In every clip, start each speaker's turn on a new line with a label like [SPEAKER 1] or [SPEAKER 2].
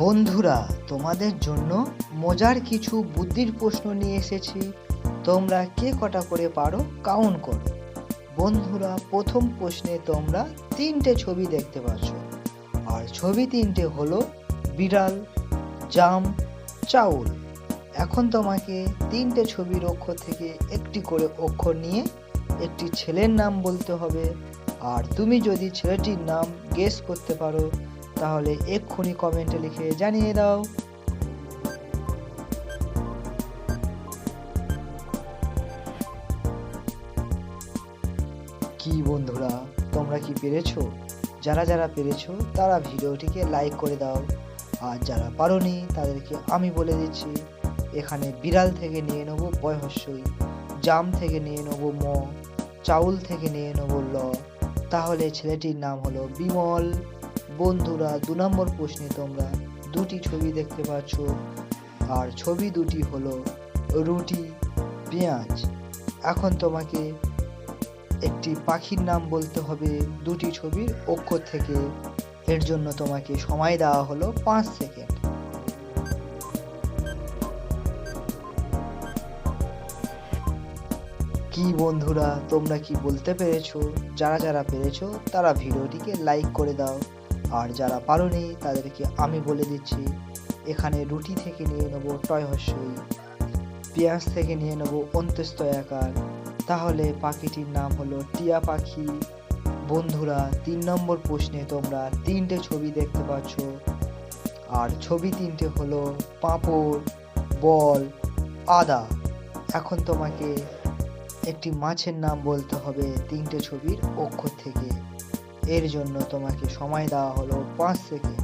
[SPEAKER 1] বন্ধুরা, তোমাদের জন্য মজার কিছু বুদ্ধির প্রশ্ন নিয়ে এসেছি। তোমরা কে কটা করে পারো কাউন্ট করো। বন্ধুরা, প্রথম প্রশ্নে তোমরা তিনটে ছবি দেখতে পাচ্ছ, আর ছবি তিনটে হলো বিড়াল, জাম, চাউল। এখন তোমাকে তিনটে ছবির অক্ষর থেকে একটি করে অক্ষর নিয়ে একটি ছেলের নাম বলতে হবে। আর তুমি যদি ছেলেটির নাম গেস করতে পারো তাহলে এক্ষুনি কমেন্টে লিখে জানিয়ে দাও। কি বন্ধুরা, তোমরা কি পেরেছো? যারা যারা পেরেছো তারা ভিডিওটিকে লাইক করে দাও, আর যারা পারোনি তাদেরকে আমি বলে দিচ্ছি। এখানে বিড়াল থেকে নিয়ে নেবো বয়হস্যই, জাম থেকে নিয়ে নেবো ম, চাউল থেকে নিয়ে নেবো ল। তাহলে ছেলেটির নাম হলো বিমল। বন্ধুরা, 2 নম্বর প্রশ্নে তোমরা দুটি ছবি দেখতে পাচ্ছ, আর ছবি দুটি হলো রুটি, পেঁয়াজ। এখন তোমাকে একটি পাখির নাম বলতে হবে দুটি ছবির অক্ষর থেকে। এর জন্য তোমাকে সময় দেওয়া হলো 5 সেকেন্ড। কি বন্ধুরা, তোমরা কি বলতে পেরেছো? যারা যারা পেরেছো তারা ভিডিওটিকে লাইক করে দাও, আর যারা পারোনি তাদেরকে আমি বলে দিচ্ছি। এখানে রুটি থেকে নিয়ে নেবো টয় হস্যই, পেঁয়াজ থেকে নিয়ে নেবো অন্ত্যেষ্ট আকার। তাহলে পাখিটির নাম হলো টিয়া পাখি। বন্ধুরা, 3 নম্বর প্রশ্নে তোমরা তিনটে ছবি দেখতে পাচ্ছ, আর ছবি তিনটে হলো পাঁপড়, বল, আদা। এখন তোমাকে একটি মাছের নাম বলতে হবে তিনটে ছবির অক্ষর থেকে। এর জন্য তোমাকে সময় দেওয়া হলো 5 সেকেন্ড।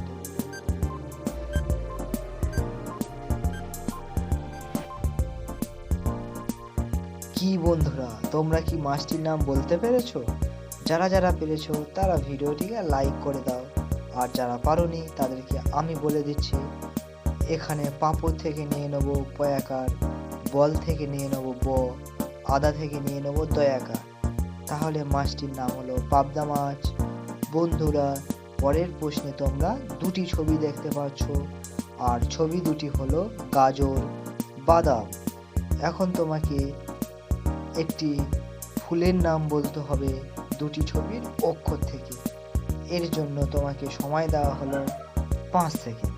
[SPEAKER 1] কি বন্ধুরা, তোমরা কি মাছটির নাম বলতে পেরেছো? যারা যারা পেরেছো তারা ভিডিওটিকে লাইক করে দাও, আর যারা পারোনি তাদেরকে আমি বলে দিচ্ছি। এখানে পাঁপড় থেকে নিয়ে নেবো পয়াকার, বল থেকে নিয়ে নেবো ব, আদা থেকে নিয়ে নেবো দয়াকার। তাহলে মাছটির নাম হলো পাবদা মাছ। বন্ধুরা, পরের প্রশ্নে তোমরা দুটি ছবি দেখতে পাচ্ছ, আর ছবি দুটি হলো গাজর, বাদাম। এখন তোমাকে একটি ফুলের নাম বলতে হবে দুটি ছবির অক্ষর থেকে। এর জন্য তোমাকে সময় দেওয়া হলো 5 সেকেন্ড।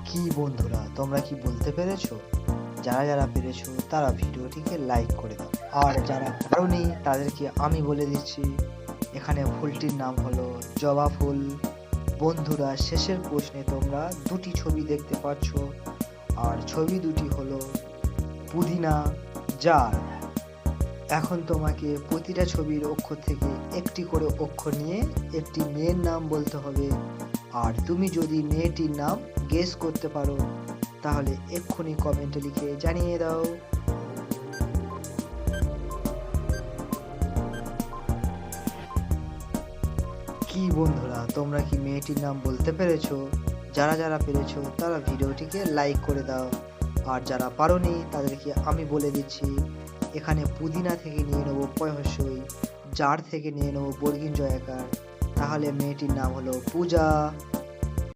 [SPEAKER 1] কি বন্ধুরা, তোমরা কি বলতে পেরেছো? যারা যারা পেরেছো তারা ভিডিওটিকে লাইক করে দাও, আর যারা পারোনি তাদেরকে আমি বলে দিচ্ছি। এখানে ফুলটির নাম হলো জবা ফুল। বন্ধুরা, শেষের প্রশ্নে তোমরা দুটি ছবি দেখতে পাচ্ছ, আর ছবি দুটি হলো পুদিনা, জার। এখন তোমাকে প্রতিটা ছবির অক্ষর থেকে একটি করে অক্ষর নিয়ে একটি মেয়ের নাম বলতে হবে। আর তুমি যদি মেয়েটির নাম গেস করতে পারো তাহলে এক্ষুনি কমেন্টে লিখে জানিয়ে দাও। কি বন্ধুরা, তোমরা কি মেয়েটির নাম বলতে পেরেছো? যারা যারা পেরেছো তারা ভিডিওটিকে লাইক করে দাও, আর যারা পারোনি তাদেরকে আমি বলে দিচ্ছি। এখানে পুদিনা থেকে নিয়ে নেবো পয়হস্যই, জার থেকে নিয়ে নেবো বর্গীয় জয়াকার। তাহলে মেয়েটির নাম হলো পূজা।